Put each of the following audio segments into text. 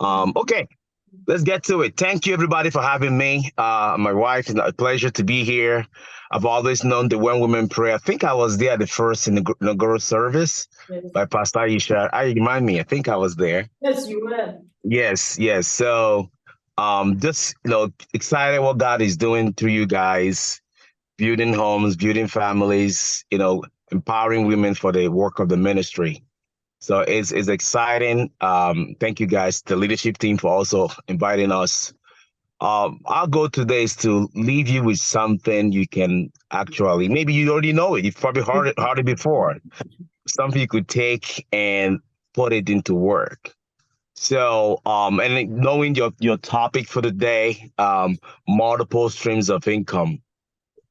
Okay, let's get to it. Thank you, everybody, for having me. My wife, it's a pleasure to be here. I've always known the One Woman Prayer. I think I was there the first inaugural service by Pastor Aisha. I remind me, I think I was there. Yes, you were. Yes, yes. So, just excited what God is doing through you guys, building homes, building families, empowering women for the work of the ministry. So it's exciting. Thank you guys, the leadership team, for also inviting us. Our goal today is to leave you with something you can actually, maybe you already know it. You've probably heard it before. Something you could take and put it into work. So, and knowing your topic for the day, multiple streams of income.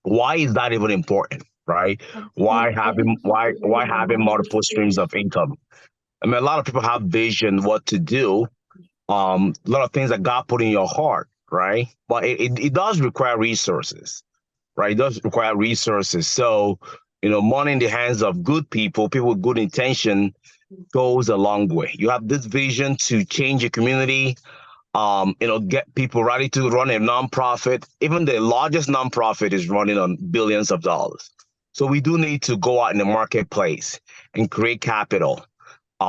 Why is that even important, right? Why having multiple streams of income? I mean, a lot of people have vision what to do, a lot of things that God put in your heart, right? But it does require resources, right? It does require resources. So, money in the hands of good people with good intention goes a long way. You have this vision to change your community, get people ready to run a nonprofit. Even the largest nonprofit is running on billions of dollars. So we do need to go out in the marketplace and create capital,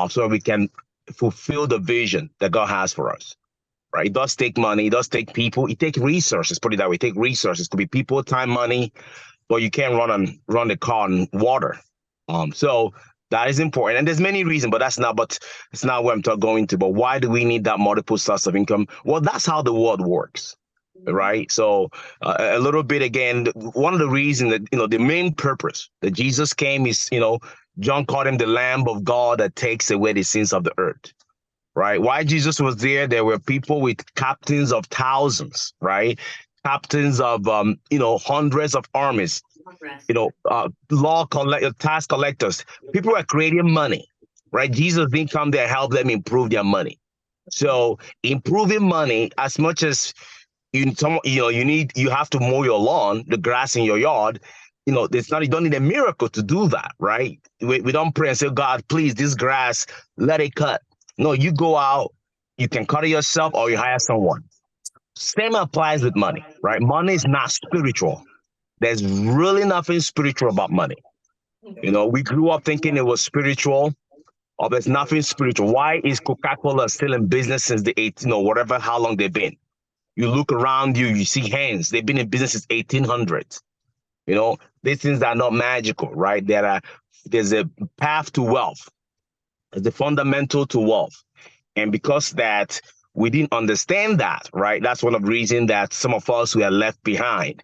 so we can fulfill the vision that God has for us. Right? It does take money. It does take people. It takes resources. Put it that way. It takes resources. It could be people, time, money. But you can't run the car on water. So that is important. And there's many reasons, but it's not where I'm going to. But why do we need that multiple source of income? Well, that's how the world works. Right. So a little bit again, one of the reasons that, the main purpose that Jesus came is, John called him the Lamb of God that takes away the sins of the earth. Right. Why Jesus was there were people with captains of thousands, right? Captains of, hundreds of armies, tax collectors. People were creating money, right? Jesus didn't come there and help them improve their money. So improving money, as much as you have to mow your lawn, the grass in your yard. You don't need a miracle to do that, right? We don't pray and say, God, please, this grass, let it cut. No, you go out, you can cut it yourself or you hire someone. Same applies with money, right? Money is not spiritual. There's really nothing spiritual about money. We grew up thinking it was spiritual, or there's nothing spiritual. Why is Coca-Cola still in business since the 18, or whatever, how long they've been? You look around you, you see hands. They've been in business since 1800s. These things are not magical, right? There's a path to wealth. There's a fundamental to wealth. And because that we didn't understand that, right? That's one of the reasons that some of us were left behind.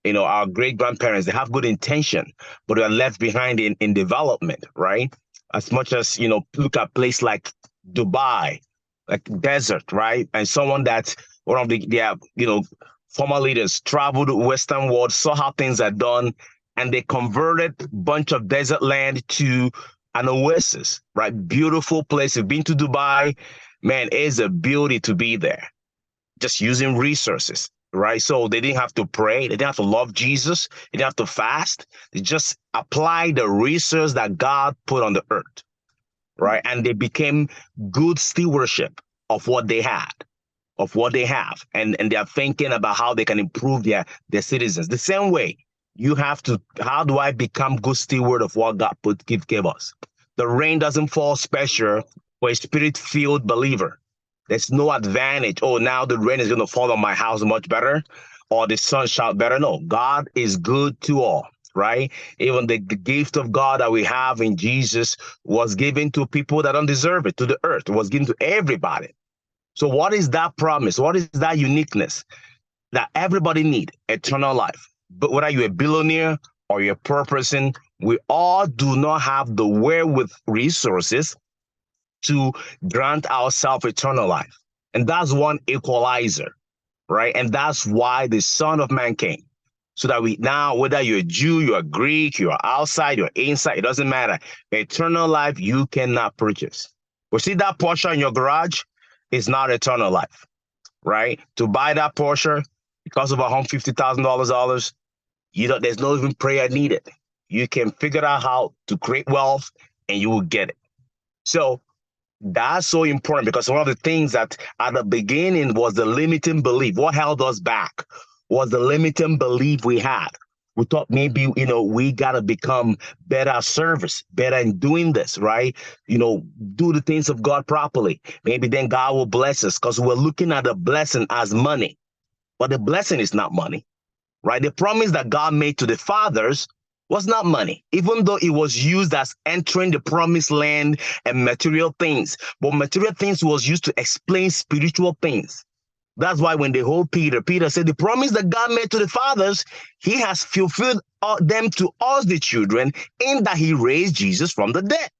Our great grandparents, they have good intention, but they're left behind in development, right? As much as, look at a place like Dubai, like desert, right? And someone that one of their, former leaders traveled the Western world, saw how things are done, and they converted a bunch of desert land to an oasis, right? Beautiful place. You've been to Dubai, man, it's a beauty to be there. Just using resources, right? So they didn't have to pray. They didn't have to love Jesus. They didn't have to fast. They just applied the resource that God put on the earth, right? And they became good stewardship of what they had, of what they have. And they are thinking about how they can improve their citizens. The same way you have to, how do I become good steward of what God gave us? The rain doesn't fall special for a spirit-filled believer. There's no advantage. Oh, now the rain is going to fall on my house much better, or the sun shall better. No, God is good to all, right? Even the gift of God that we have in Jesus was given to people that don't deserve it, to the earth. It was given to everybody. So what is that promise? What is that uniqueness that everybody need? Eternal life. But whether you're a billionaire or you're a poor person, we all do not have the wherewith resources to grant ourselves eternal life. And that's one equalizer, right? And that's why the Son of Man came. So that we now, whether you're a Jew, you're a Greek, you're outside, you're inside, it doesn't matter. Eternal life you cannot purchase. But see that Porsche in your garage is not eternal life, right? To buy that Porsche, because of $150,000, there's no even prayer needed. You can figure out how to create wealth and you will get it. So That's so important because one of the things that at the beginning was the limiting belief. What held us back was the limiting belief we had. We thought maybe, we got to become better at service, better in doing this, right? Do the things of God properly. Maybe then God will bless us because we're looking at the blessing as money. But the blessing is not money, right? The promise that God made to the fathers was not money, even though it was used as entering the promised land and material things. But material things was used to explain spiritual things. That's why when they hold Peter said, the promise that God made to the fathers, he has fulfilled them to us, the children, in that he raised Jesus from the dead.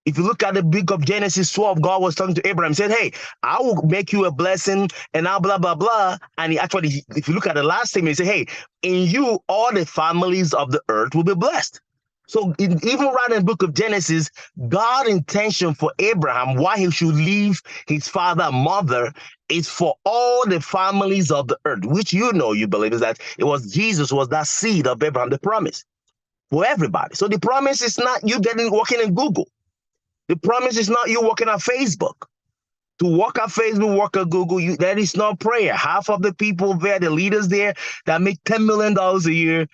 If you look at the book of Genesis 12, God was talking to Abraham, said, hey, I will make you a blessing and blah, blah, blah. And he actually, if you look at the last statement, he said, hey, in you, all the families of the earth will be blessed. So even right in the book of Genesis, God's intention for Abraham, why he should leave his father and mother, is for all the families of the earth, which you believe is that it was Jesus was that seed of Abraham, the promise for everybody. So the promise is not you working in Google. The promise is not you working on Facebook. To work at Facebook, work at Google, that is not prayer. Half of the people there, the leaders there that make $10 million a year,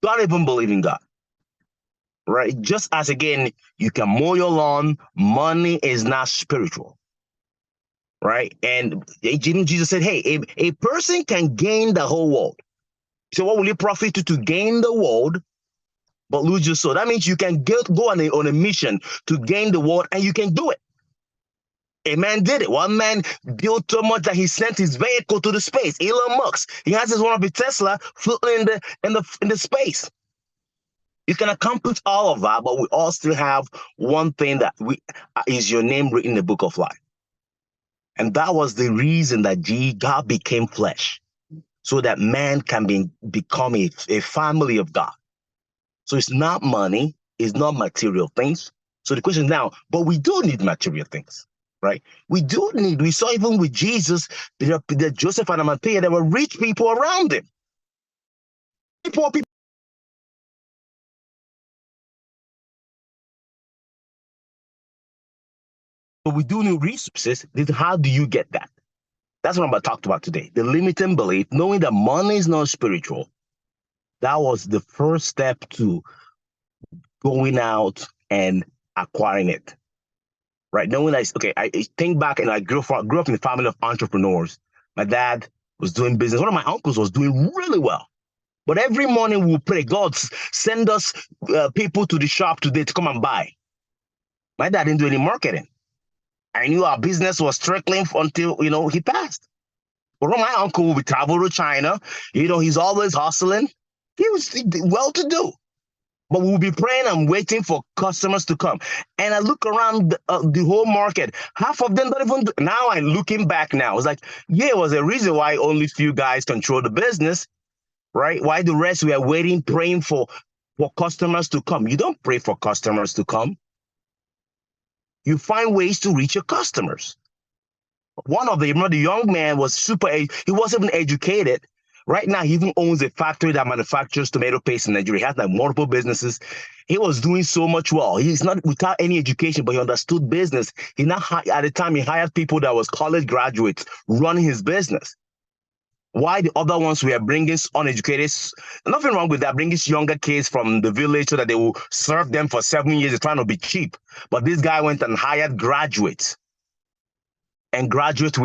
don't even believe in God. Right? Just as, again, you can mow your lawn, money is not spiritual. Right? And Jesus said, hey, a person can gain the whole world. So what will it profit you to gain the world but lose your soul? That means you can go on a mission to gain the world, and you can do it. A man did it. One man built so much that he sent his vehicle to the space. Elon Musk. He has one of his Tesla floating in the space. You can accomplish all of that, but we all still have one thing that is your name written in the book of life. And that was the reason that God became flesh, so that man can become a family of God. So it's not money, it's not material things. So the question now, but we do need material things, right? We saw even with Jesus, the Joseph and Arimathea, there were rich people around him. Poor people. But we do need resources. How do you get that? That's what I'm about to talk about today. The limiting belief, knowing that money is not spiritual, that was the first step to going out and acquiring it. Right? Knowing that, okay, I think back and I grew up in a family of entrepreneurs. My dad was doing business. One of my uncles was doing really well. But every morning we would pray, God, send us people to the shop today to come and buy. My dad didn't do any marketing. I knew our business was trickling until, he passed. But my uncle would travel to China. He's always hustling. He was well-to-do. But we'll be praying and waiting for customers to come. And I look around the whole market. Half of them don't even do. Now I'm looking back now. It's like, yeah, it was a reason why only few guys control the business, right? Why the rest we are waiting, praying for customers to come. You don't pray for customers to come. You find ways to reach your customers. One of the young man was he wasn't even educated. Right now, he even owns a factory that manufactures tomato paste in Nigeria. He has like multiple businesses. He was doing so much well. He's not without any education, but he understood business. At the time, he hired people that was college graduates running his business. Why the other ones were bringing uneducated, nothing wrong with that, bringing younger kids from the village so that they will serve them for 7 years. They're trying to be cheap. But this guy went and hired graduates. And graduates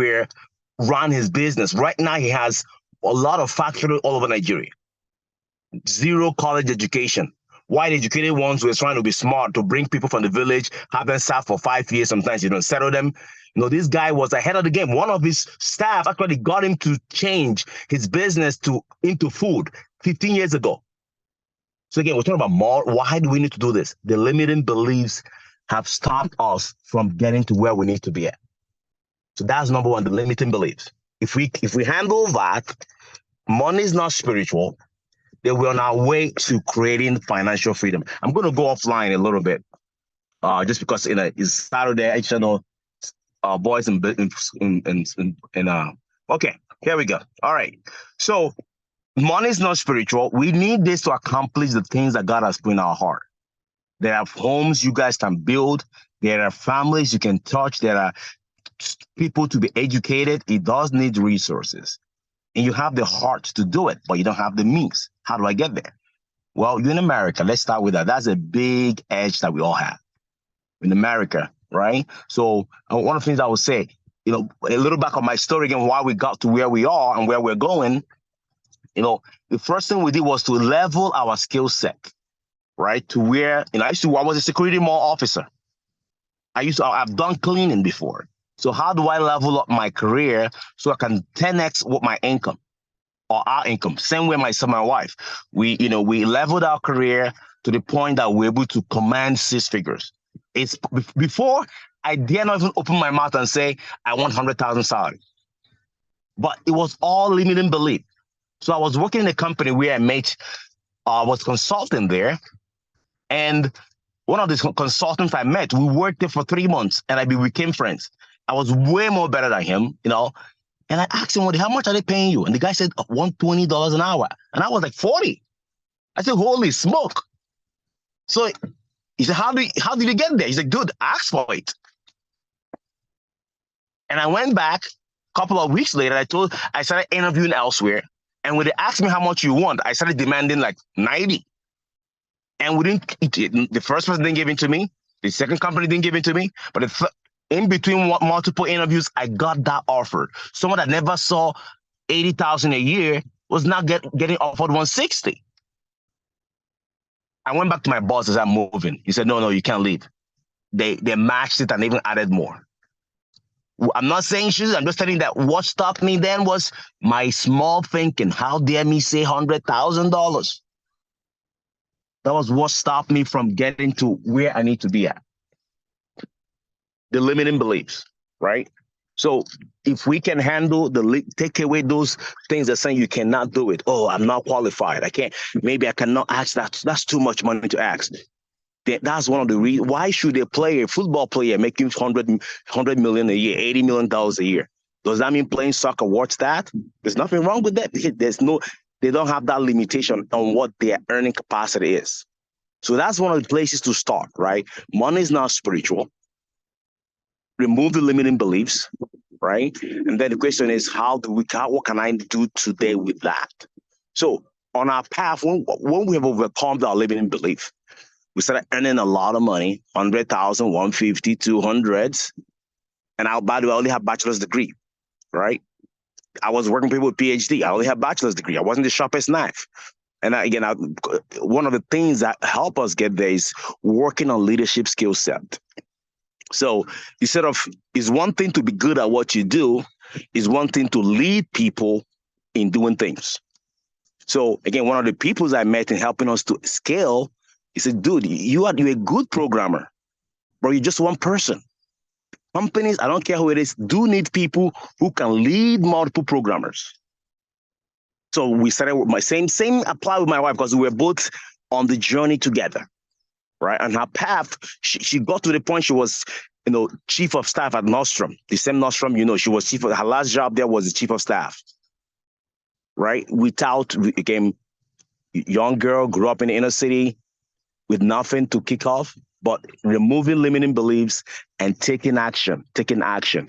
ran his business. Right now, he has a lot of factories all over Nigeria. Zero college education. White educated ones were trying to be smart to bring people from the village, have them serve for 5 years. Sometimes you don't settle them. This guy was ahead of the game. One of his staff actually got him to change his business into food 15 years ago. So again, we're talking about more. Why do we need to do this? The limiting beliefs have stopped us from getting to where we need to be at. So that's number one, the limiting beliefs. If we handle that, money is not spiritual, then we're on our way to creating financial freedom. I'm going to go offline a little bit, just because it's Saturday. I just know boys okay, here we go. All right. So money is not spiritual. We need this to accomplish the things that God has put in our heart. There are homes you guys can build. There are families you can touch. There are people to be educated. It does need resources. And you have the heart to do it, but you don't have the means. How do I get there? Well, you're in America. Let's start with that. That's a big edge that we all have in America, right? So one of the things I would say, a little back on my story again, why we got to where we are and where we're going, the first thing we did was to level our skill set, right? To where, I was a security mall officer. I've done cleaning before. So how do I level up my career so I can 10x what my income or our income? Same way myself, my wife. We leveled our career to the point that we're able to command six figures. It's before I dare not even open my mouth and say I want 100,000 salary. But it was all limiting belief. So I was working in a company where I was consulting there, and one of the consultants I met, we worked there for 3 months, and we became friends. I was way more better than him, and I asked him, how much are they paying you? And the guy said, $120 an hour. And I was like, 40. I said, holy smoke. So he said, how did you get there? He said, dude, ask for it. And I went back a couple of weeks later. I started interviewing elsewhere. And when they asked me how much you want, I started demanding like 90. And the first person didn't give it to me. The second company didn't give it to me. But in between multiple interviews, I got that offered. Someone that never saw 80,000 a year was now getting offered 160. I went back to my boss as I'm moving. He said, no, you can't leave. They matched it and even added more. I'm not saying shoes. I'm just telling you that what stopped me then was my small thinking. How dare me say $100,000? That was what stopped me from getting to where I need to be at. The limiting beliefs, right? So if we can take away those things that saying you cannot do it. Oh, I'm not qualified. Maybe I cannot ask that. That's too much money to ask. That's one of the reasons. Why should a football player, making $100 million a year, $80 million a year? Does that mean playing soccer worth that? There's nothing wrong with that. They don't have that limitation on what their earning capacity is. So that's one of the places to start, right? Money is not spiritual. Remove the limiting beliefs, right? And then the question is, what can I do today with that? So on our path, when we have overcome our limiting belief, we started earning a lot of money, 100,000, 150, 200s. And by the way, I only have bachelor's degree, right? I was working with people with PhD. I only have bachelor's degree. I wasn't the sharpest knife. And again, one of the things that help us get there is working on leadership skill set. So it's one thing to be good at what you do, it's one thing to lead people in doing things. So again, one of the people I met in helping us to scale, he said, dude, you're a good programmer, but you're just one person. Companies, I don't care who it is, do need people who can lead multiple programmers. So we started with my same apply with my wife because we were both on the journey together, right? And her path, she got to the point she was, chief of staff at Nordstrom. The same Nordstrom, she was her last job there was the chief of staff, right? We became young girl, grew up in the inner city with nothing to kick off, but removing limiting beliefs and taking action.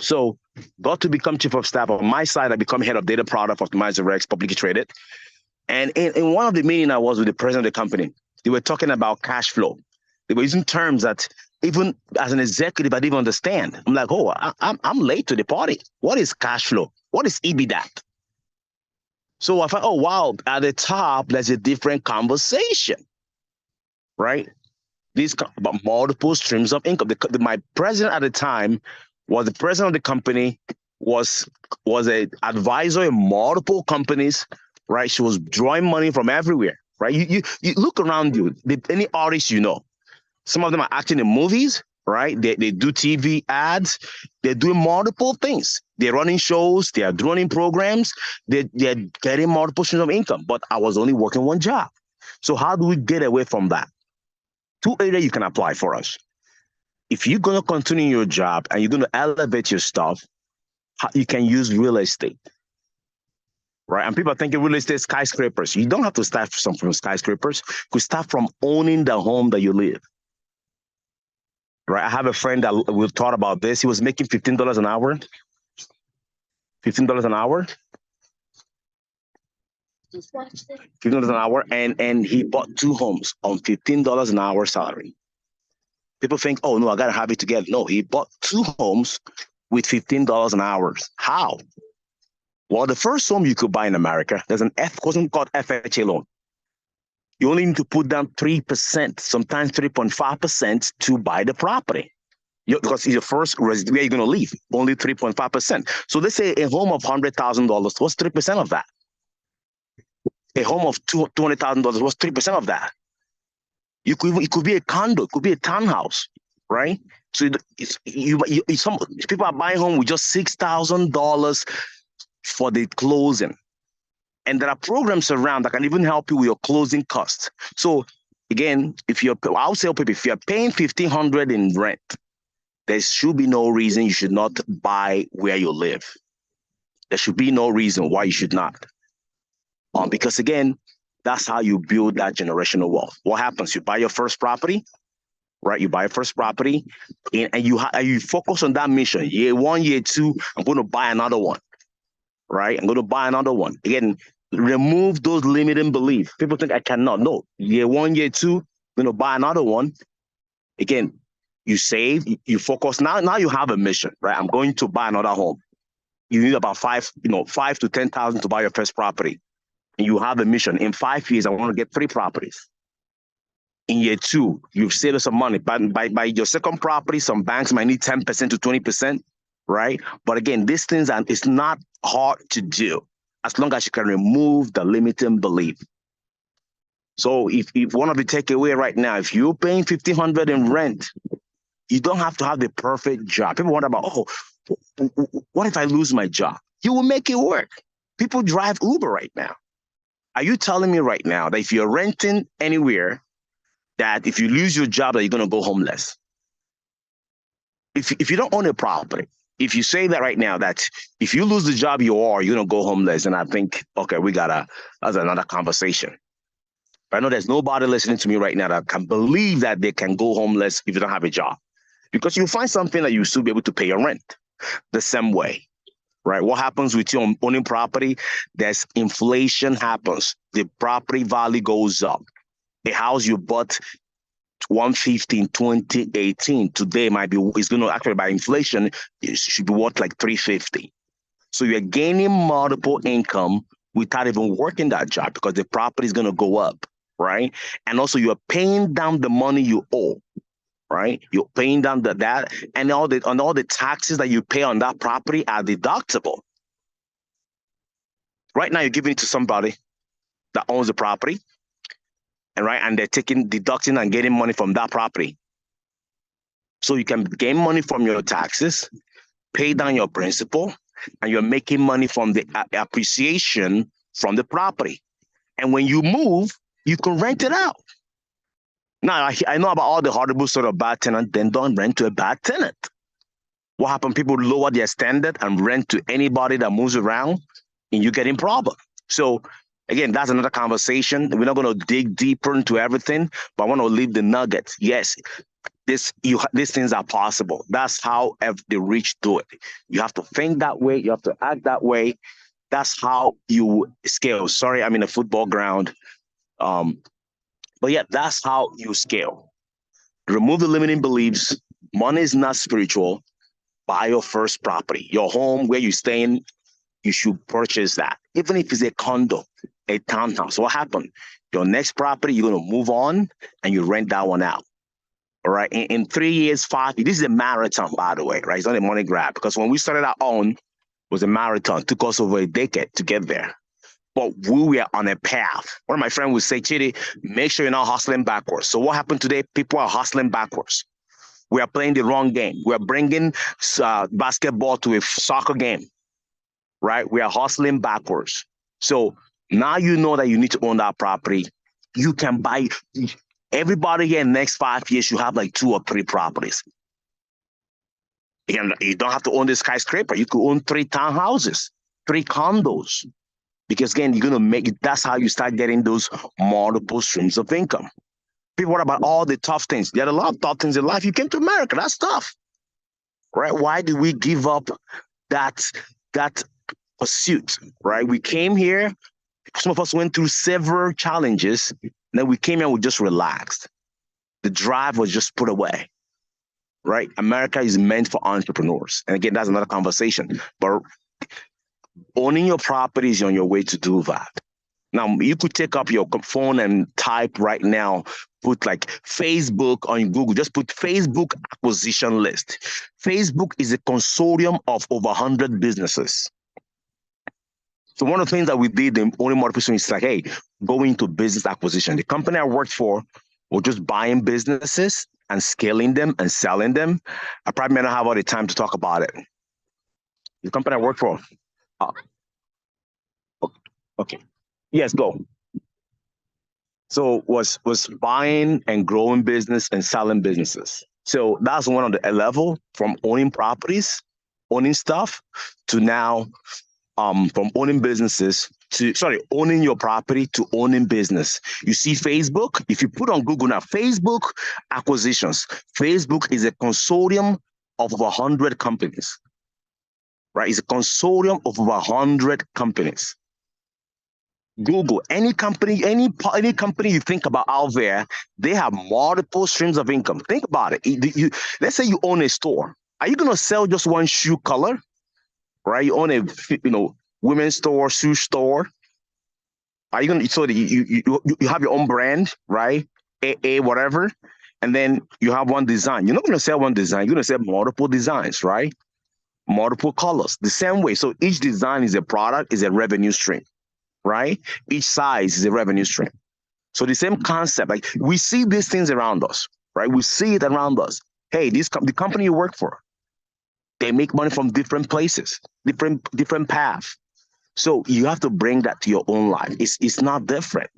So got to become chief of staff. On my side, I become head of data product for Optimizer Rex, publicly traded. And in one of the meetings I was with the president of the company, they were talking about cash flow. They were using terms that even as an executive, I didn't understand. I'm like, I'm late to the party. What is cash flow? What is EBITDA? So I thought, oh, wow, at the top, there's a different conversation, right? These about multiple streams of income. My president at the time was the president of the company, was an advisor in multiple companies, right? She was drawing money from everywhere, right? You look around you, any artists some of them are acting in movies, right? They do TV ads. They're doing multiple things. They're running shows. They are running programs. They're getting multiple streams of income. But I was only working one job. So how do we get away from that? 2 areas you can apply for us. If you're going to continue your job and you're going to elevate your stuff, you can use real estate, right? And people are thinking real estate skyscrapers. You don't have to start from skyscrapers. You could start from owning the home that you live. right? I have a friend that we've thought about this. He was making $15 an hour. $15 an hour. $15 an hour, and he bought 2 homes on $15 an hour salary. People think, oh no, I gotta have it together. No, he bought 2 homes with $15 an hour. How? Well, the first home you could buy in America, there's an something called FHA loan. You only need to put down 3%, sometimes 3.5% to buy the property. Because it's your first residence, where you're going to live, only 3.5%. So let's say a home of $100,000, what's 3% of that? A home of $200,000, what's 3% of that? It could be a condo, it could be a townhouse, right? So some people are buying home with just $6,000 for the closing. And there are programs around that can even help you with your closing costs. So again, I'll tell people, if you're paying $1,500 in rent, there should be no reason you should not buy where you live. There should be no reason why you should not. Because again, that's how you build that generational wealth. What happens? You buy your first property, right? You buy your first property, and you focus on that mission. Year 1, year 2, I'm going to buy another one, right? I'm going to buy another one. Again, remove those limiting beliefs. People think I cannot. No, year 1, year 2, I'm going to buy another one. Again, you save, you focus. Now you have a mission, right? I'm going to buy another home. You need about 5 to 10,000 to buy your first property. And you have a mission. In 5 years, I want to get 3 properties. In year 2, you've saved some money. But by your second property, some banks might need 10% to 20%, right? But again, these things, it's not hard to do as long as you can remove the limiting belief. So if one of the takeaway right now, if you're paying $1,500 in rent, you don't have to have the perfect job. People wonder about, what if I lose my job? You will make it work. People drive Uber right now. Are you telling me right now that if you're renting anywhere, that if you lose your job, that you're going to go homeless? If you don't own a property, if you say that right now, that if you lose the job you're going to go homeless, and I think, okay, that's another conversation. But I know there's nobody listening to me right now that can believe that they can go homeless if you don't have a job. Because you find something that you still be able to pay your rent the same way, right? What happens with you owning property? There's inflation happens. The property value goes up. A house you bought $150 in 2018 today is going to actually, by inflation, it should be worth like $350. So you're gaining multiple income without even working that job because the property is going to go up, right? And also you're paying down the money you owe. Right, you're paying down that, and all the taxes that you pay on that property are deductible. Right now, you're giving it to somebody that owns the property, and they're deducting and getting money from that property. So you can gain money from your taxes, pay down your principal, and you're making money from the appreciation from the property. And when you move, you can rent it out. Now, I know about all the horrible sort of bad tenant, then don't rent to a bad tenant. What happened? People lower their standard and rent to anybody that moves around, and you get in problem. So again, that's another conversation. We're not going to dig deeper into everything, but I want to leave the nuggets. Yes, these things are possible. That's how the rich do it. You have to think that way. You have to act that way. That's how you scale. Sorry, I'm in a football ground. But yeah, that's how you scale. Remove the limiting beliefs. Money is not spiritual. Buy your first property. Your home, where you're staying, you should purchase that. Even if it's a condo, a townhouse. What happened? Your next property, you're going to move on and you rent that one out. All right. In 3 years, 5 years, this is a marathon, by the way, right? It's not a money grab. Because when we started our own, it was a marathon. It took us over a decade to get there. But we were on a path. One of my friends would say, Chidi, make sure you're not hustling backwards. So what happened today? People are hustling backwards. We are playing the wrong game. We are bringing basketball to a soccer game, right? We are hustling backwards. So now you know that you need to own that property. You can buy. Everybody here in the next 5 years, you have like 2 or 3 properties. You don't have to own the skyscraper. You could own 3 townhouses, 3 condos. Because again, you're going to that's how you start getting those multiple streams of income. People, what about all the tough things? There are a lot of tough things in life. You came to America, that's tough, right? Why did we give up that that pursuit, right? We came here, some of us went through several challenges, and then we came here, we just relaxed. The drive was just put away, right? America is meant for entrepreneurs. And again, that's another conversation. But owning your property is on your way to do that. Now, you could take up your phone and type right now, put like Facebook on Google, just put Facebook acquisition list. Facebook is a consortium of over 100 businesses. So one of the things that we did, the only more person is like, hey, go into business acquisition. The company I worked for was just buying businesses and scaling them and selling them. I probably may not have all the time to talk about it. The company I worked for. Okay. Yes, go. So was buying and growing business and selling businesses. So that's one of the level from owning properties, owning stuff, to now from owning businesses to owning your property to owning business. You see Facebook, if you put on Google now, Facebook acquisitions. Facebook is a consortium of over 100 companies, right? It's a consortium of over 100 companies. Google, any company you think about out there, they have multiple streams of income. Think about it. Let's say you own a store. Are you going to sell just one shoe color? Right? You own a women's store, shoe store. Are you going to, so you have your own brand, right? A whatever, and then you have one design. You're not going to sell one design. You're going to sell multiple designs, right? Multiple colors. The same way. So each design is a product, is a revenue stream, right? Each size is a revenue stream. So the same concept, like we see these things around us, right? We see it around us. Hey, the company you work for, they make money from different places, different paths. So you have to bring that to your own life. It's not different.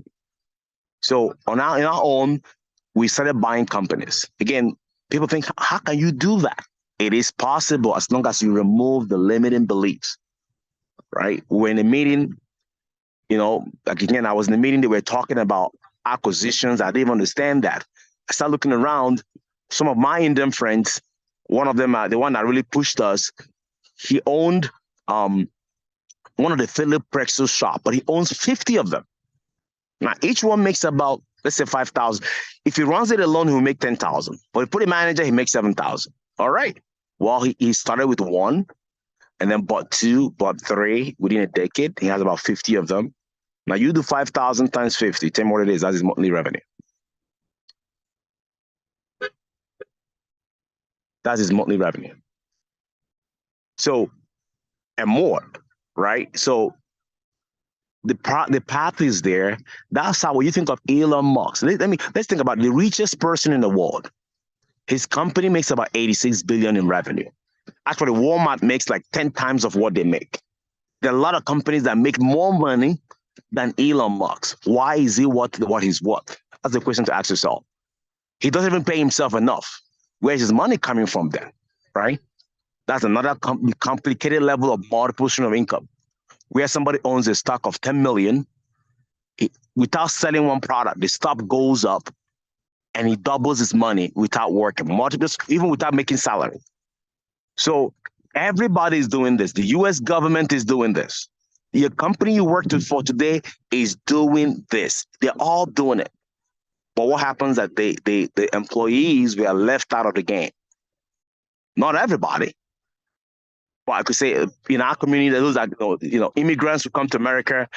So in our own, we started buying companies. Again, people think, how can you do that? It is possible as long as you remove the limiting beliefs, right? We're in a meeting, like again, I was in a meeting, they were talking about acquisitions. I didn't even understand that. I started looking around. Some of my Indian friends, one of them, the one that really pushed us, he owned one of the Philip pretzel shop, but he owns 50 of them. Now, each one makes about, let's say, 5,000. If he runs it alone, he'll make 10,000. But if you put a manager, he makes 7,000. All right. Well, he started with one and then bought two, bought three within a decade. He has about 50 of them. Now, you do 5,000 times 50. Tell me what it is. That's his monthly revenue. That's his monthly revenue. So, and more, right? So, the path is there. That's how, when you think of Elon Musk, let's think about the richest person in the world. His company makes about 86 billion in revenue. Actually, Walmart makes like 10 times of what they make. There are a lot of companies that make more money than Elon Musk. Why is he what he's worth? That's the question to ask yourself. He doesn't even pay himself enough. Where's his money coming from then, right? That's another complicated level of multiple stream of income. Where somebody owns a stock of 10 million, without selling one product, the stock goes up and he doubles his money without working, multiples, even without making salary. So everybody is doing this. The US government is doing this. Your company you work for today is doing this. They're all doing it. But what happens that the employees were left out of the game? Not everybody. But I could say in our community, those are immigrants who come to America,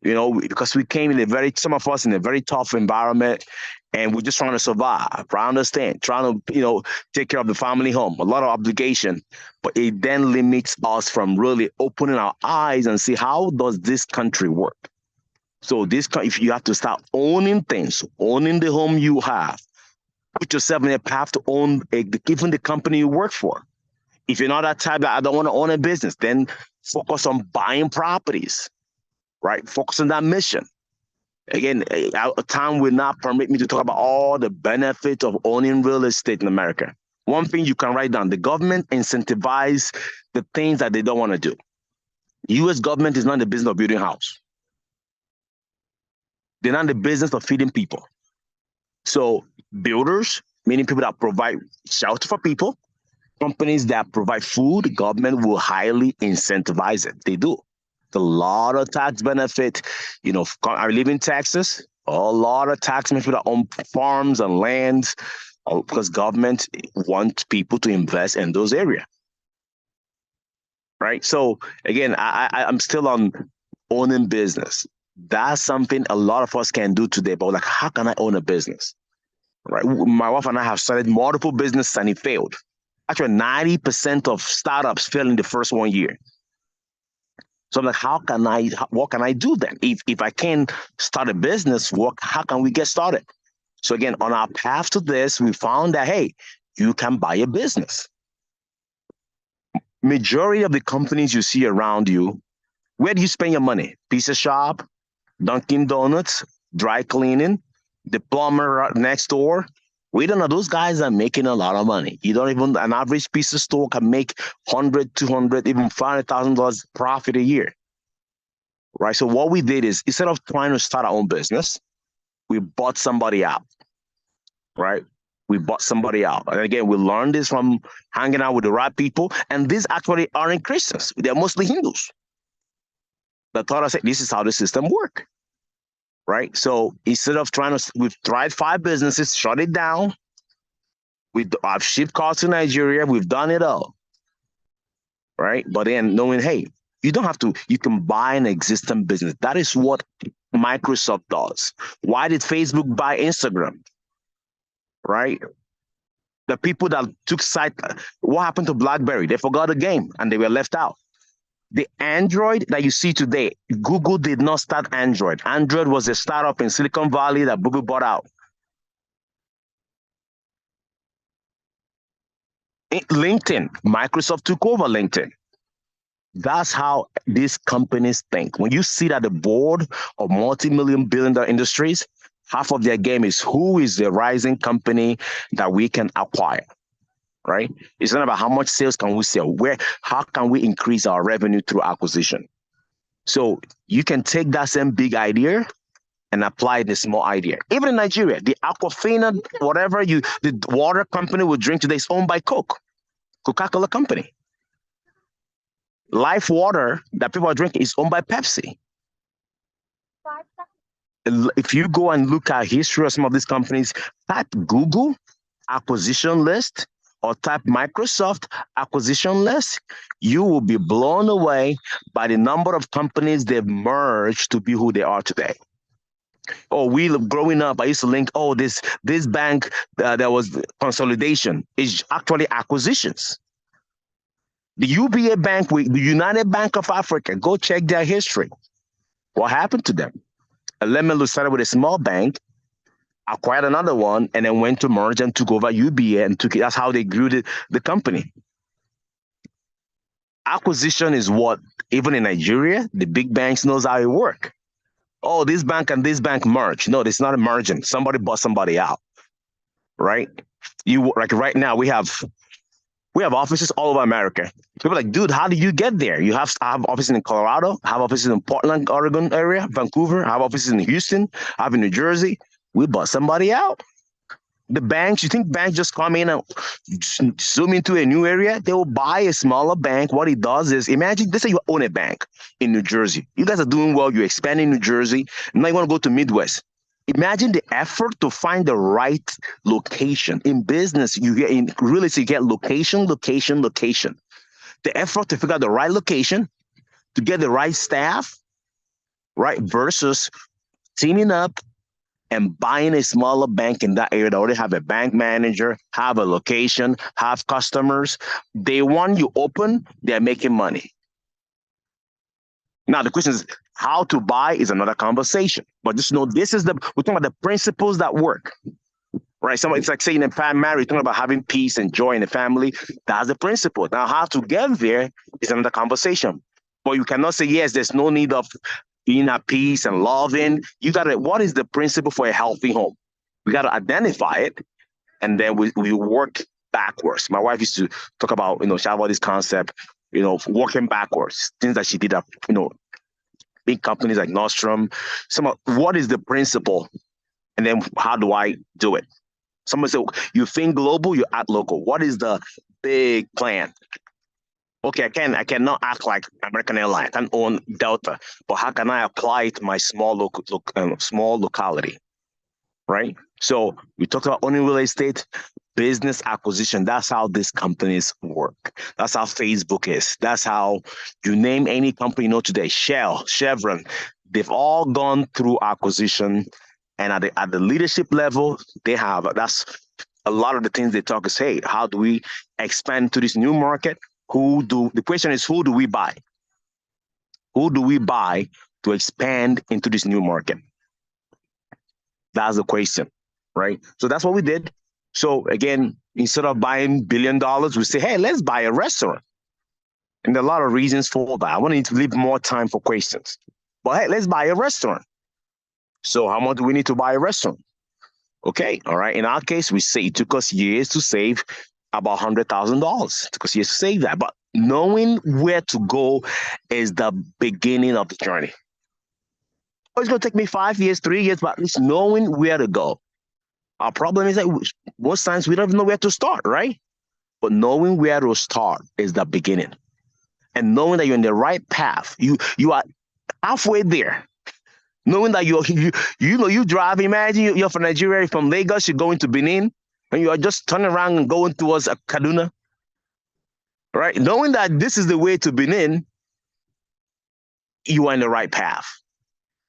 because we came in some of us in a very tough environment, and we're just trying to survive. I understand, trying to take care of the family home, a lot of obligation, but it then limits us from really opening our eyes and see how does this country work. So if you have to start owning things, owning the home you have, put yourself in a path to own even the company you work for. If you're not that type that I don't want to own a business, then focus on buying properties, right? Focus on that mission. Again, time will not permit me to talk about all the benefits of owning real estate in America. One thing you can write down, the government incentivizes the things that they don't want to do. The U.S. government is not in the business of building a house. They're not in the business of feeding people. So builders, meaning people that provide shelter for people, companies that provide food, government will highly incentivize it. They do. A lot of tax benefit. I live in Texas. A lot of tax benefit that own farms and lands because government wants people to invest in those areas, right? So again, I'm still on owning business. That's something a lot of us can do today. But like, how can I own a business? Right? My wife and I have started multiple businesses and it failed. Actually, 90% of startups fail in the first 1 year. So I'm like, what can I do then? If I can start a business, how can we get started? So again, on our path to this, we found that, hey, you can buy a business. Majority of the companies you see around you, where do you spend your money? Pizza shop, Dunkin' Donuts, dry cleaning, the plumber next door. We don't know. Those guys are making a lot of money. You don't even, an average pizza store can make 100, 200, even $500,000 profit a year. Right. So what we did is instead of trying to start our own business, we bought somebody out. Right. We bought somebody out. And again, we learned this from hanging out with the right people. And these actually aren't Christians. They're mostly Hindus. That taught us this is how the system works. Right. So instead of we've tried 5 businesses, shut it down. I've shipped cars to Nigeria. We've done it all. Right. But then knowing, hey, you don't have to, you can buy an existing business. That is what Microsoft does. Why did Facebook buy Instagram? Right. The people that took site, what happened to BlackBerry? They forgot the game and they were left out. The Android that you see today, Google did not start Android. Android was a startup in Silicon Valley that Google bought out. LinkedIn, Microsoft took over LinkedIn. That's how these companies think. When you sit at the board of multi-million billion-dollar industries, half of their game is who is the rising company that we can acquire, right? It's not about how much sales can we sell, how can we increase our revenue through acquisition. So you can take that same big idea and apply the small idea. Even in Nigeria, the Aquafina, the water company we drink today is owned by Coca-Cola company. Life water that people are drinking is owned by Pepsi. If you go and look at history of some of these companies, type Google acquisition list or type Microsoft acquisition list, you will be blown away by the number of companies they've merged to be who they are today. Growing up, I used to link, this bank, there was consolidation, is actually acquisitions. The UBA Bank, the United Bank of Africa, go check their history. What happened to them? Lemelu started with a small bank, acquired another one, and then went to merge and took over UBA and took it. That's how they grew the company. Acquisition is what, even in Nigeria, the big banks knows how it works. Oh, this bank and this bank merge. No, it's not a merging. Somebody bought somebody out, right? Like right now, we have offices all over America. People are like, dude, how did you get there? I have offices in Colorado, I have offices in Portland, Oregon area, Vancouver, I have offices in Houston, I have in New Jersey. We bought somebody out. The banks, you think banks just come in and zoom into a new area? They will buy a smaller bank. What it does is, imagine, let's say you own a bank in New Jersey. You guys are doing well, you're expanding New Jersey, now you want to go to Midwest. Imagine the effort to find the right location. In business, in real estate, you get location. The effort to figure out the right location, to get the right staff, right, versus teaming up and buying a smaller bank in that area that already have a bank manager, have a location, have customers. Day one you open, they're making money. Now the question is, how to buy is another conversation. But just know we're talking about the principles that work. Right? It's like saying in marriage, talking about having peace and joy in the family. That's the principle. Now, how to get there is another conversation. But you cannot say, yes, there's no need of being at peace and loving. What is the principle for a healthy home? We got to identify it, and then we work backwards. My wife used to talk about, she had all this concept, working backwards, things that she did at, big companies like Nordstrom. What is the principle And then how do I do it? Someone said, you think global, you act local. What is the big plan? Okay, I cannot act like American Airlines. I can own Delta, but how can I apply it to my small locality, right? So we talked about owning real estate, business acquisition. That's how these companies work. That's how Facebook is. That's how you name any company you know today, Shell, Chevron. They've all gone through acquisition, and at the leadership level, that's a lot of the things they talk is, hey, how do we expand to this new market? The question is, who do we buy? Who do we buy to expand into this new market? That's the question, right? So that's what we did. So again, instead of buying $1 billion, we say, hey, let's buy a restaurant. And there are a lot of reasons for that. I want to leave more time for questions. But hey, let's buy a restaurant. So how much do we need to buy a restaurant? Okay, all right. In our case, we say it took us years to save about $100,000. It took us years to save that. But knowing where to go is the beginning of the journey. Oh, it's going to take me 5 years, 3 years, but at least knowing where to go. Our problem is that most times we don't even know where to start, right? But knowing where to start is the beginning. And knowing that you're in the right path, you are halfway there. Knowing that you drive, imagine you're from Nigeria, from Lagos, you're going to Benin, and you are just turning around and going towards Kaduna, right? Knowing that this is the way to Benin, you are in the right path.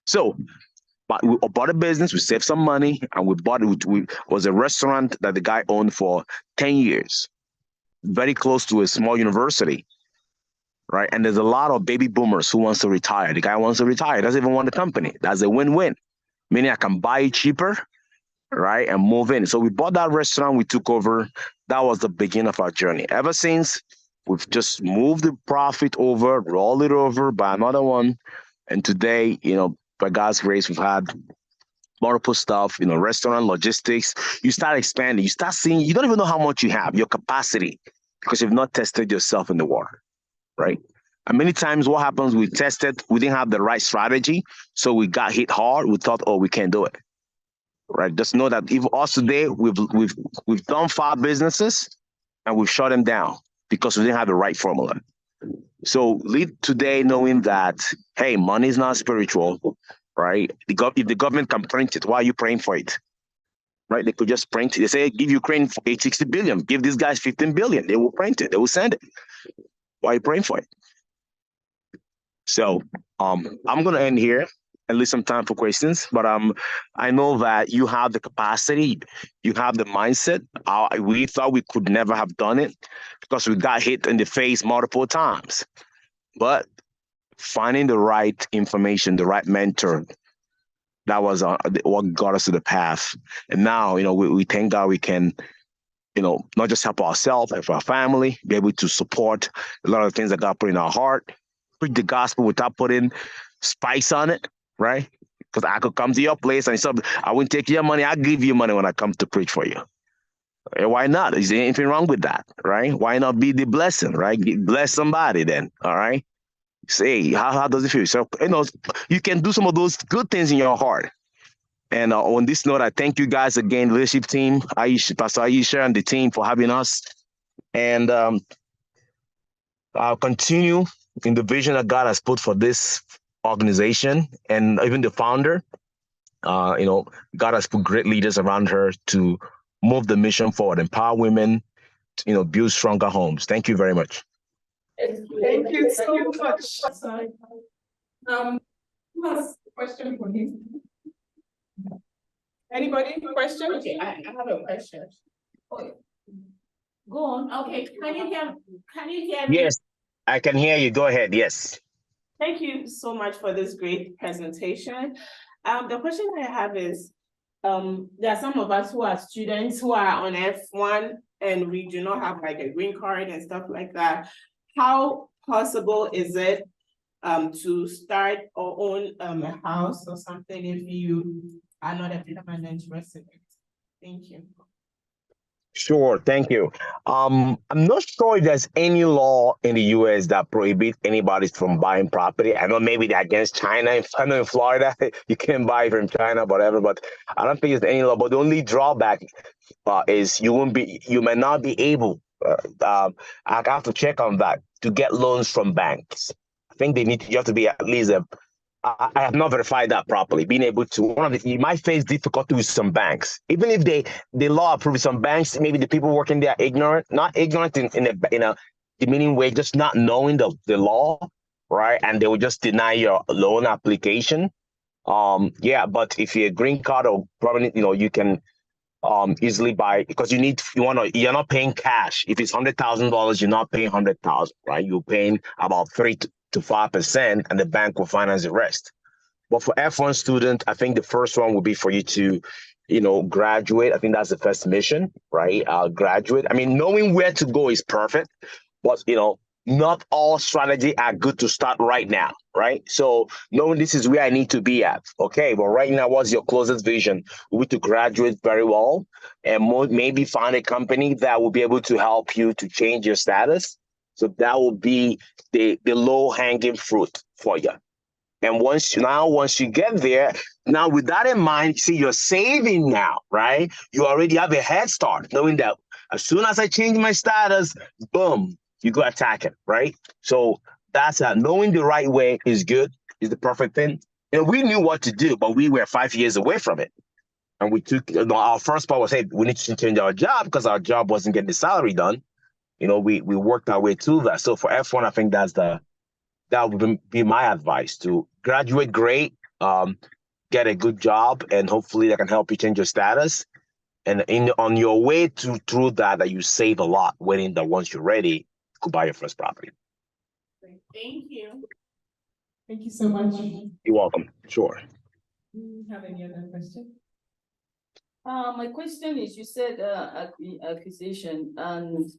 So, but we bought a business, we saved some money, and it was a restaurant that the guy owned for 10 years, very close to a small university, right? And there's a lot of baby boomers who wants to retire. The guy wants to retire, doesn't even want the company. That's a win-win, meaning I can buy it cheaper, right, and move in. So we bought that restaurant, we took over. That was the beginning of our journey. Ever since, we've just moved the profit over, roll it over, buy another one. And today, by God's grace, we've had multiple stuff, restaurant, logistics. You start expanding, you start seeing, you don't even know how much you have, your capacity, because you've not tested yourself in the water, right? And many times what happens, we tested, we didn't have the right strategy, so we got hit hard. We thought, oh, we can't do it, right? Just know that even us today, we've done 5 businesses and we've shut them down because we didn't have the right formula. So lead today knowing that, hey, money is not spiritual, right? If the government can print it, why are you praying for it? Right? They could just print it. They say, give Ukraine 860 billion, give these guys 15 billion. They will print it. They will send it. Why are you praying for it? So I'm going to end here and leave some time for questions. But I know that you have the capacity, you have the mindset. We thought we could never have done it because we got hit in the face multiple times. But finding the right information, the right mentor, that was what got us to the path. And now, we thank God we can, not just help ourselves and for our family, be able to support a lot of things that God put in our heart, preach the gospel without putting spice on it, right? Because I could come to your place and I wouldn't take your money. I'll give you money when I come to preach for you. And why not? Is there anything wrong with that, right? Why not be the blessing, right? Bless somebody then, all right? Say, how does it feel? So, you can do some of those good things in your heart. And on this note, I thank you guys again, leadership team, Pastor Aisha and the team for having us. And I'll continue in the vision that God has put for this organization and even the founder. God has put great leaders around her to move the mission forward, empower women, build stronger homes. Thank you very much. Thank you so much. Who has a question for him? Anybody? Question? Okay, I have a question. Oh, go on. Okay, can you hear me? Yes, I can hear you. Go ahead. Yes. Thank you so much for this great presentation. The question I have is, there are some of us who are students who are on F1 and we do not have like a green card and stuff like that. How possible is it to start or own a house or something if you are not a permanent resident? Thank you. Sure, thank you. I'm not sure if there's any law in the US that prohibits anybody from buying property. I know maybe they're against China. I know in Florida you can't buy from China, whatever, but I don't think there's any law. But the only drawback is you may not be able. I have to check on that to get loans from banks. I think you have to be at least I have not verified that properly. Being able to you might face difficulty with some banks, even if the law approves some banks. Maybe the people working there are ignorant, not ignorant in a demeaning way, just not knowing the law, right? And they will just deny your loan application. Yeah, but if you're a green card or permanent, you can easily buy because you're not paying cash. If it's $100,000, you're not paying 100,000, right? You're paying about 3 to 5%, and the bank will finance the rest. But for F1 student, I think the first one would be for you to, graduate. I think that's the first mission, right? Graduate. I mean, knowing where to go is perfect, but not all strategy are good to start right now, right? So knowing this is where I need to be at. Okay, but right now, what's your closest vision? We need to graduate very well and maybe find a company that will be able to help you to change your status. So that will be the low hanging fruit for you. And once you get there, now with that in mind, see, you're saving now, right? You already have a head start, knowing that as soon as I change my status, boom, you go attacking, right? So that's knowing the right way is good, is the perfect thing. We knew what to do, but we were 5 years away from it. And we took, our first part was, hey, we need to change our job because our job wasn't getting the salary done. We worked our way to that. So for F1, I think that would be my advice: to graduate great, get a good job, and hopefully that can help you change your status. And on your way through that you save a lot, waiting that once you're ready, you could buy your first property. Thank you. Thank you so much. You're welcome. Sure. Do you have any other question? My question is, you said acquisition, and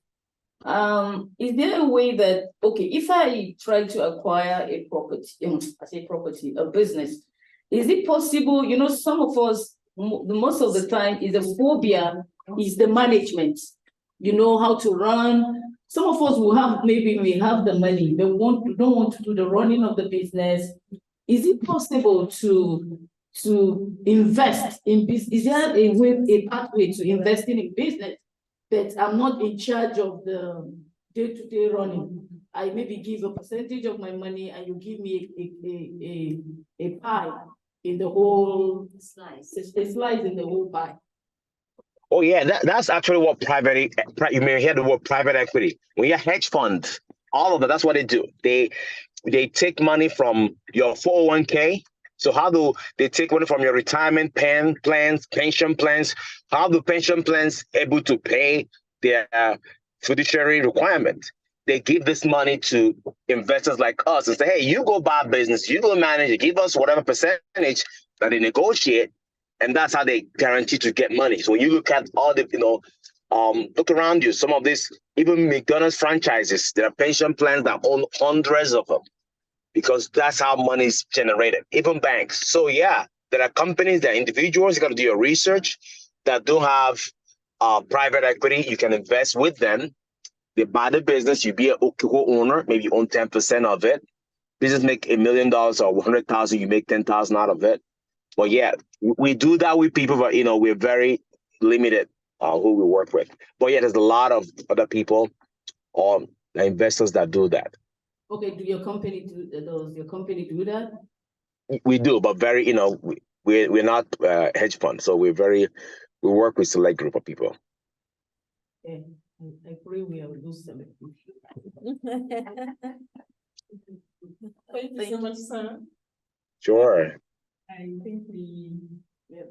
is there a way that, okay, if I try to acquire a property, a business, is it possible, some of us, most of the time, is a phobia, is the management, how to run. Some of us will have, maybe we have the money, they don't want to do the running of the business. Is it possible to invest in business? Is there a pathway to investing in business that I'm not in charge of the day-to-day running? I maybe give a percentage of my money and you give me a pie in the whole slice. A slice in the whole pie. Oh yeah, that's actually what you may hear the word private equity. When you're hedge funds, all of that's what they do. They take money from your 401k. So how do they take money from your retirement plans, pension plans? How do pension plans able to pay their fiduciary requirement? They give this money to investors like us and say, hey, you go buy business, you go manage it, give us whatever percentage that they negotiate. And that's how they guarantee to get money. So when you look at all the, look around you, some of these, even McDonald's franchises, there are pension plans that own hundreds of them, because that's how money is generated, even banks. So yeah, there are companies, there are individuals, you got to do your research, that don't have private equity. You can invest with them. They buy the business, you be a co-owner, maybe you own 10% of it. Business make $1 million or 100,000, you make 10,000 out of it. But yeah, we do that with people, but we're very limited who we work with. But yeah, there's a lot of other people or investors that do that. Okay, does your company do that? We do, but very, we're not hedge fund, so we work with select group of people. Okay, I agree we have lose some. Thank you so much, sir. Sure. I think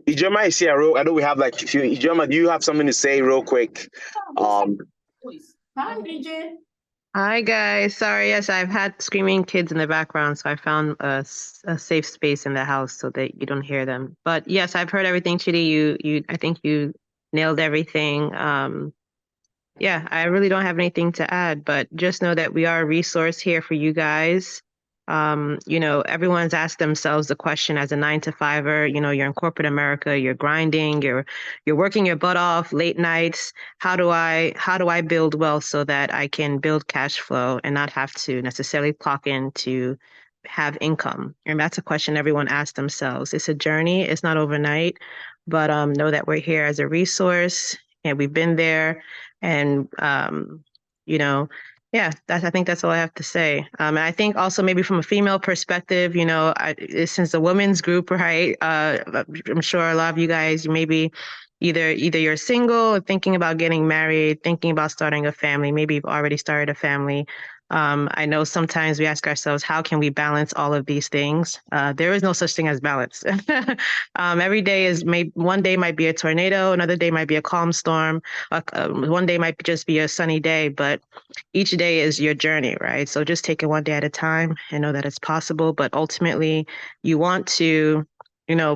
Ijeoma is here. I know we have like a few. Ijeoma, do you have something to say real quick? Hi, DJ. Hi guys, sorry, yes, I've had screaming kids in the background, so I found a safe space in the house so that you don't hear them. But yes, I've heard everything, Chidi. I think you nailed everything. Yeah, I really don't have anything to add, but just know that we are a resource here for you guys. Everyone's asked themselves the question as a 9-to-5er, you're in corporate America, you're grinding, you're working your butt off late nights. How do I build wealth so that I can build cash flow and not have to necessarily clock in to have income? And that's a question everyone asks themselves. It's a journey. It's not overnight, but know that we're here as a resource and we've been there. And, yeah, I think that's all I have to say. And I think also maybe from a female perspective, since the women's group, right? I'm sure a lot of you guys, maybe either you're single or thinking about getting married, thinking about starting a family, maybe you've already started a family. I know sometimes we ask ourselves, how can we balance all of these things? There is no such thing as balance. Every day one day might be a tornado, another day might be a calm storm, one day might just be a sunny day, but each day is your journey, right? So just take it one day at a time and know that it's possible. But ultimately, you want to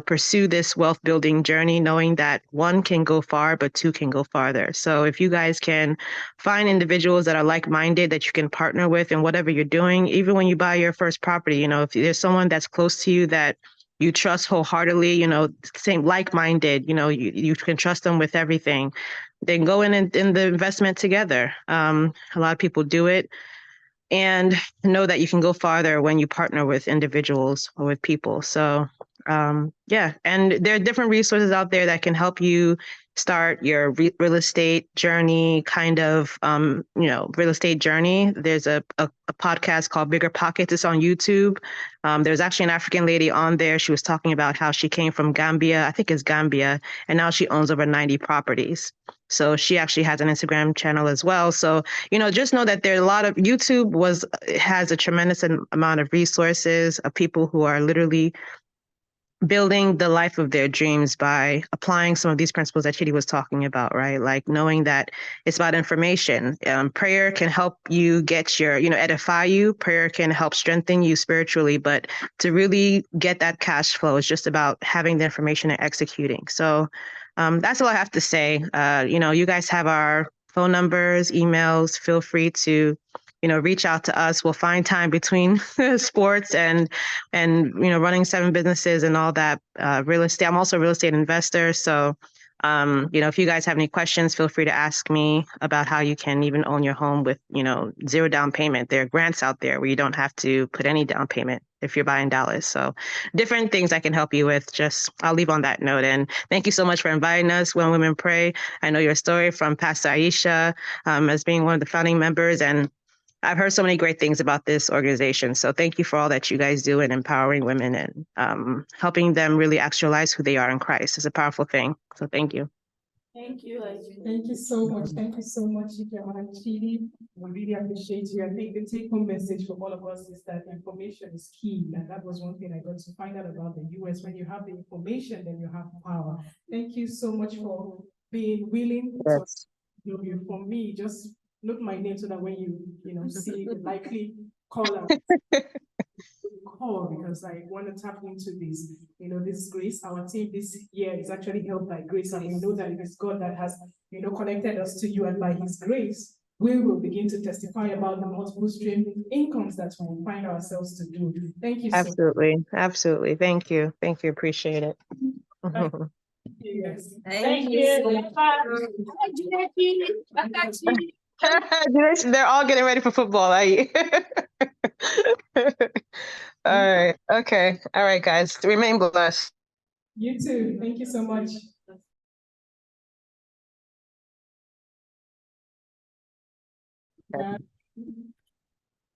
pursue this wealth building journey, knowing that one can go far, but two can go farther. So if you guys can find individuals that are like-minded that you can partner with in whatever you're doing, even when you buy your first property, if there's someone that's close to you that you trust wholeheartedly, same like-minded, you can trust them with everything, then go in the investment together. A lot of people do it. And know that you can go farther when you partner with individuals or with people. So yeah, and there are different resources out there that can help you start your real estate journey, real estate journey. There's a podcast called Bigger Pockets. It's on YouTube. There's actually an African lady on there. She was talking about how she came from Gambia, I think it's Gambia, and now she owns over 90 properties. So she actually has an Instagram channel as well. So, just know that there are a lot of YouTube has a tremendous amount of resources of people who are literally building the life of their dreams by applying some of these principles that Chidi was talking about, right? Like knowing that it's about information. Prayer can help you get edify you. Prayer can help strengthen you spiritually, but to really get that cash flow is just about having the information and executing. So that's all I have to say. You guys have our phone numbers, emails. Feel free to reach out to us. We'll find time between sports and running 7 businesses and all that. Real estate. I'm also a real estate investor. So, if you guys have any questions, feel free to ask me about how you can even own your home with, 0 down payment. There are grants out there where you don't have to put any down payment if you're buying dollars. So different things I can help you with. I'll leave on that note. And thank you so much for inviting us, When Women Pray. I know your story from Pastor Aisha as being one of the founding members, and I've heard so many great things about this organization. So thank you for all that you guys do in empowering women and helping them really actualize who they are in Christ. It's a powerful thing. So thank you. Thank you. Thank you so much. Thank you so much, Ijeoma and Chidi. We really appreciate you. I think the take-home message for all of us is that information is key. And that was one thing I got to find out about the US. When you have the information, then you have power. Thank you so much for being willing to for me. Just note my name so that when you see the likely caller, call, because I want to tap into this. This grace. Our team this year is actually helped by grace, and we know that it is God that has connected us to you, and by His grace, we will begin to testify about the multiple stream incomes that we will find ourselves to do. Thank you. Absolutely. Thank you. Appreciate it. Yes. Thank you. They're all getting ready for football. All right. Okay. All right, guys. Remain blessed. You too. Thank you so much.